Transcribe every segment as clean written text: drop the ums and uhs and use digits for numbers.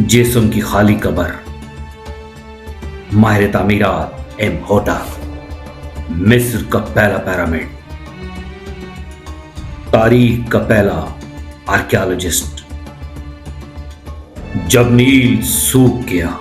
जिस्म की खाली कब्र, माहिर तामीरात इम्होटेप, मिस्र का पहला पिरामिड, तारीख का पहला आर्कियोलॉजिस्ट। जब नील सूख गया।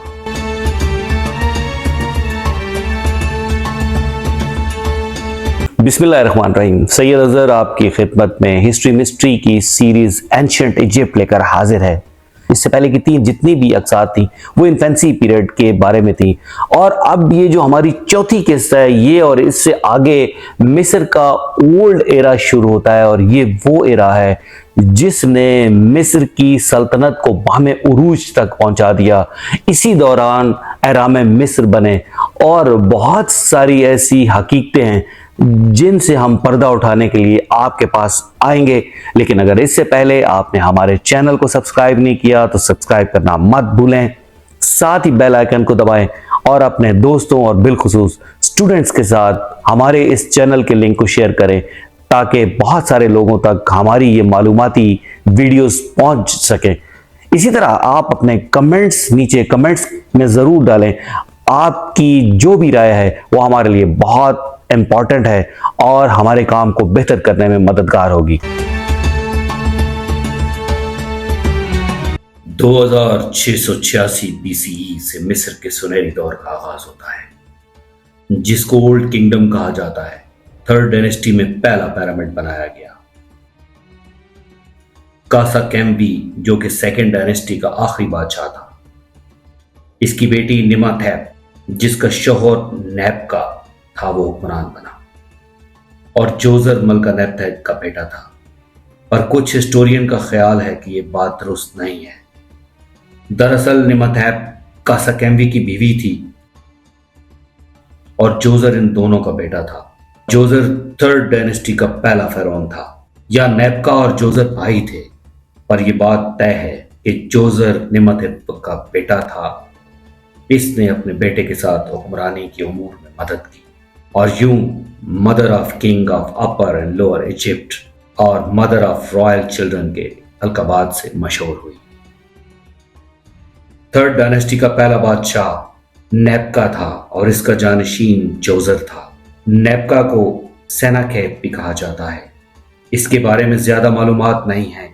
बिस्मिल्लाहिर्रहमानिर्रहीम। सैयद अजहर आपकी खिदमत में हिस्ट्री मिस्ट्री की सीरीज एंशिएंट इजिप्ट लेकर हाजिर है। इससे पहले की तीन जितनी भी अक्सार थी वो इन्फेंसी पीरियड के बारे में थी, और अब ये जो हमारी चौथी किस्त है ये, और इससे आगे मिस्र का ओल्ड एरा शुरू होता है, और ये वो एरा है जिसने मिस्र की सल्तनत को बाहमे उरूज तक पहुंचा दिया। इसी दौरान एहराम मिस्र बने, और बहुत सारी ऐसी हकीकतें हैं जिनसे हम पर्दा उठाने के लिए आपके पास आएंगे। लेकिन अगर इससे पहले आपने हमारे चैनल को सब्सक्राइब नहीं किया तो सब्सक्राइब करना मत भूलें, साथ ही बेल आइकन को दबाएं और अपने दोस्तों और बिलखुसूस स्टूडेंट्स के साथ हमारे इस चैनल के लिंक को शेयर करें, ताकि बहुत सारे लोगों तक हमारी ये मालूमाती वीडियोस पहुंच सकें। इसी तरह आप अपने कमेंट्स नीचे कमेंट्स में ज़रूर डालें। आपकी जो भी राय है वो हमारे लिए बहुत इंपॉर्टेंट है और हमारे काम को बेहतर करने में मददगार होगी। 2686 BCE से मिस्र के सुनहरी दौर का आगाज होता है, जिसको ओल्ड किंगडम कहा जाता है। थर्ड डायनेस्टी में पहला पिरामिड बनाया गया। कासा कैम्बी, जो कि सेकंड डायनेस्टी का आखिरी बादशाह था, इसकी बेटी निमाथेप, जिसका शौहर नेपका था, वो हुक्मरान बना, और जोजर मलका नेप्थेग का बेटा था। पर कुछ हिस्टोरियन का ख्याल है कि यह बात दुरुस्त नहीं है। दरअसल निमाथेप कासा कैम्बी की बीवी थी और जोजर इन दोनों का बेटा था। जोजर थर्ड डायनेस्टी का पहला फेरोन था, या नेपका और जोजर भाई थे, पर यह बात तय है कि जोजर निमाथेप का बेटा था। इसने अपने बेटे के साथ हुक्मरानी की उमूर में मदद की, और यूं mother of king of upper and lower Egypt और मदर ऑफ रॉयल चिल्ड्रन के अलकाबाद से मशहूर हुई। थर्ड डायनेस्टी का पहला बादशाह नेपका था और इसका जानशीन जोजर था। नेपका को सेनाकेप भी कहा जाता है। इसके बारे में ज्यादा मालूमात नहीं है।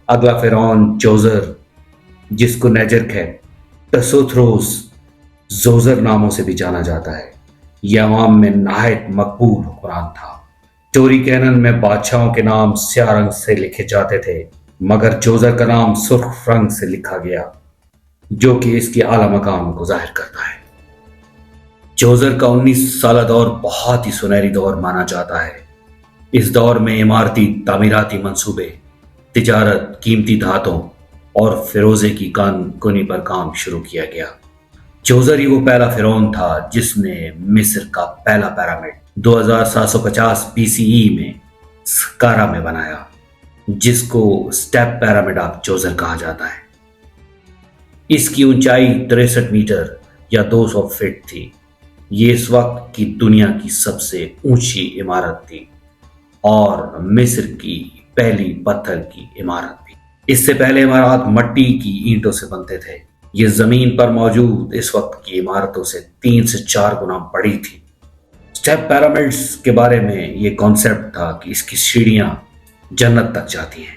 अगला फिरौन जोजर, जिसको नेजरखेप, टसोथ्रोस, जोजर नामों से भी जाना जाता है, यह अवाम में नहायत मकबूल हुक्मरान था। टोरी कैनन में बादशाहों के नाम स्याह रंग से लिखे जाते थे, मगर जोजर का नाम सुर्ख रंग से लिखा गया, जो कि इसकी आला मकाम को जाहिर करता है। जोजर का 19 साला दौर बहुत ही सुनहरी दौर माना जाता है। इस दौर में इमारती तामीराती मंसूबे, तिजारत, कीमती धातों और फिरोजे की कानकुनी पर काम शुरू किया गया। जोजर ही वो पहला फिरौन था जिसने मिस्र का पहला पिरामिड 2750 BCE में सकारा में बनाया, जिसको स्टेप पिरामिड ऑफ जोजर कहा जाता है। इसकी ऊंचाई 63 मीटर या 200 फीट थी। ये इस वक्त की दुनिया की सबसे ऊंची इमारत थी और मिस्र की पहली पत्थर की इमारत भी। इससे पहले इमारत मट्टी की ईंटों से बनते थे। ये जमीन पर मौजूद इस वक्त की इमारतों से 3 से 4 गुना बड़ी थी। स्टेप पिरामिड्स के बारे में ये कॉन्सेप्ट था कि इसकी सीढ़ियां जन्नत तक जाती हैं।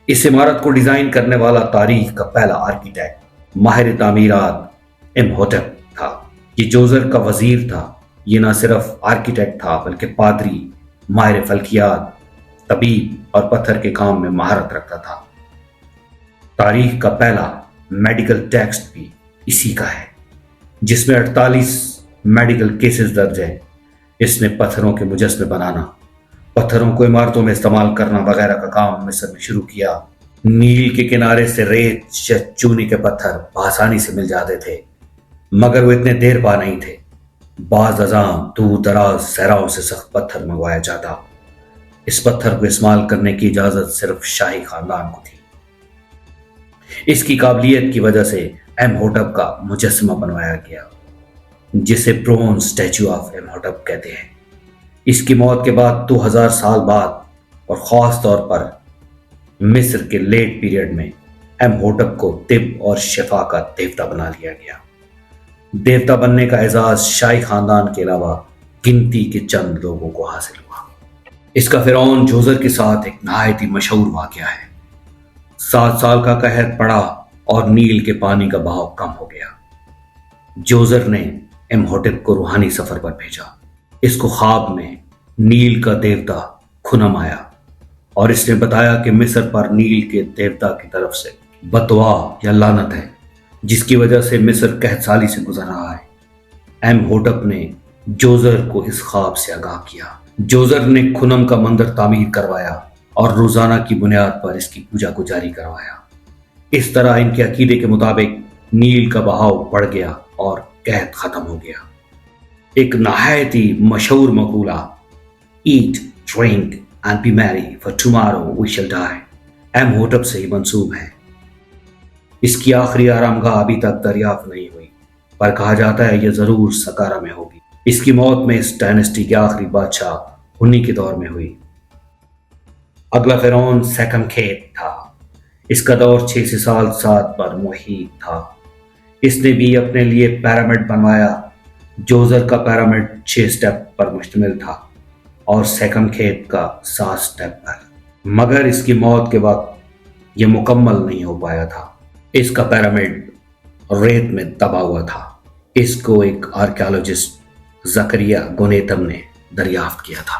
इस इमारत को डिजाइन करने वाला तारीख का पहला आर्किटेक्ट माहिर तामीरात इम्होटेप था। ये जोजर का वजीर था। ये ना सिर्फ आर्किटेक्ट था बल्कि पादरी, माहिर फल्कियात, तबीब और पत्थर के काम में महारत रखता था। तारीख का पहला मेडिकल टेक्स्ट भी इसी का है, जिसमें 48 मेडिकल केसेस दर्ज हैं। इसने पत्थरों के मुजस्मे बनाना, पत्थरों को इमारतों में इस्तेमाल करना वगैरह का काम मिस्र में शुरू किया। नील के किनारे से रेत या चूने के पत्थर आसानी से मिल जाते थे, मगर वो इतने देर पा नहीं थे। बाज़ अज़ां दूर दराज सहराओं से सख्त पत्थर मंगवाया जाता। इस पत्थर को इस्तेमाल करने की इजाजत सिर्फ शाही खानदान को थी। इसकी काबिलियत की वजह से इम्होटेप का मुजस्समा बनवाया गया, जिसे ब्रोंज स्टैचू ऑफ इम्होटेप कहते हैं। اس کی موت کے بعد 2000 سال بعد اور خاص طور پر مصر کے لیٹ پیریڈ میں امہوٹپ کو طب اور شفا کا دیوتا بنا لیا گیا۔ دیوتا بننے کا اعزاز شاہی خاندان کے علاوہ گنتی کے چند لوگوں کو حاصل ہوا۔ اس کا فرعون جوزر کے ساتھ ایک نہایت ہی مشہور واقعہ ہے۔ 7 سال کا قحط پڑا اور نیل کے پانی کا بہاؤ کم ہو گیا۔ جوزر نے امہوٹپ کو روحانی سفر پر بھیجا۔ اس کو خواب میں نیل کا دیوتا خنم آیا اور اس نے بتایا کہ مصر پر نیل کے دیوتا کی طرف سے بددعا یا لعنت ہے، جس کی وجہ سے مصر قحط سالی سے گزر رہا ہے۔ امہوٹپ نے جوزر کو اس خواب سے آگاہ کیا۔ جوزر نے خنم کا مندر تعمیر کروایا اور روزانہ کی بنیاد پر اس کی پوجا کو جاری کروایا۔ اس طرح ان کے عقیدے کے مطابق نیل کا بہاؤ بڑھ گیا اور قحط ختم ہو گیا۔ ایک نہایت ہی مشہور مقولہ "Eat, drink and be merry, for tomorrow we shall die" امہوٹپ سے ہی منسوب ہے۔ اس کی آخری آرام گاہ ابھی تک دریافت نہیں ہوئی، پر کہا جاتا ہے یہ ضرور سکارا میں ہوگی۔ اس کی موت میں اس ڈائنسٹی کے آخری بادشاہ ہنی کے دور میں ہوئی۔ اگلا فرعون سیکم کھیت تھا۔ اس کا دور 600 سال پر محیط تھا۔ اس نے بھی اپنے لیے پیرامڈ بنوایا۔ جوزر کا پیرامڈ 6 سٹیپ پر مشتمل تھا اور سیکم کھیت کا 7 سٹیپ پر، مگر اس کی موت کے وقت یہ مکمل نہیں ہو پایا تھا۔ اس کا پیرامڈ ریت میں دبا ہوا تھا۔ اس کو ایک آرکیالوجسٹ زکریا گونیتم نے دریافت کیا تھا۔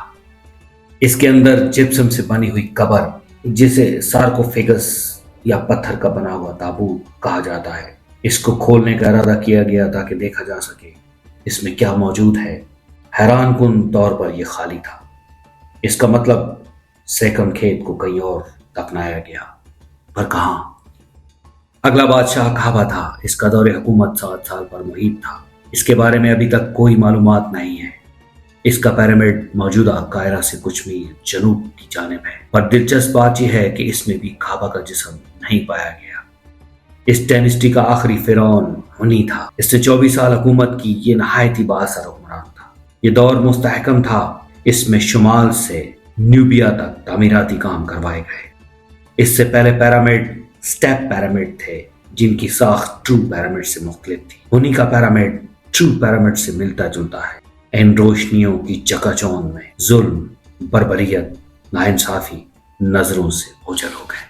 اس کے اندر جپسم سے بنی ہوئی قبر، جسے سارکوفیگس یا پتھر کا بنا ہوا تابوت کہا جاتا ہے، اس کو کھولنے کا ارادہ کیا گیا تاکہ دیکھا جا سکے اس میں کیا موجود ہے۔ حیران کن طور پر یہ خالی تھا۔ اس کا مطلب سیکم کھیت کو کہیں اور دفنایا گیا، پر کہاں؟ اگلا بادشاہ کھابا تھا۔ اس کا دور حکومت 7 سال پر محیط تھا۔ اس کے بارے میں ابھی تک کوئی معلومات نہیں ہے۔ اس کا پیرامڈ موجودہ قاہرہ سے کچھ میل جنوب کی جانب ہے، پر دلچسپ بات یہ ہے کہ اس میں بھی کھابا کا جسم نہیں پایا گیا۔ اس ڈائنسٹی کا آخری فرعون ہنی تھا۔ اس نے 24 سال حکومت کی۔ یہ نہایت ہی بااثر حکمران تھا۔ یہ دور مستحکم تھا۔ اس میں شمال سے نیوبیا تک تعمیراتی کام کروائے گئے۔ اس سے پہلے پیرامڈ سٹیپ پیرامڈ تھے، جن کی ساخت ٹرو پیرامڈ سے مختلف تھی۔ ہنی کا پیرامڈ ٹرو پیرامڈ سے ملتا جلتا ہے۔ ان روشنیوں کی چکا چوند میں ظلم، بربریت، ناانصافی نظروں سے اوجھل ہو گئے۔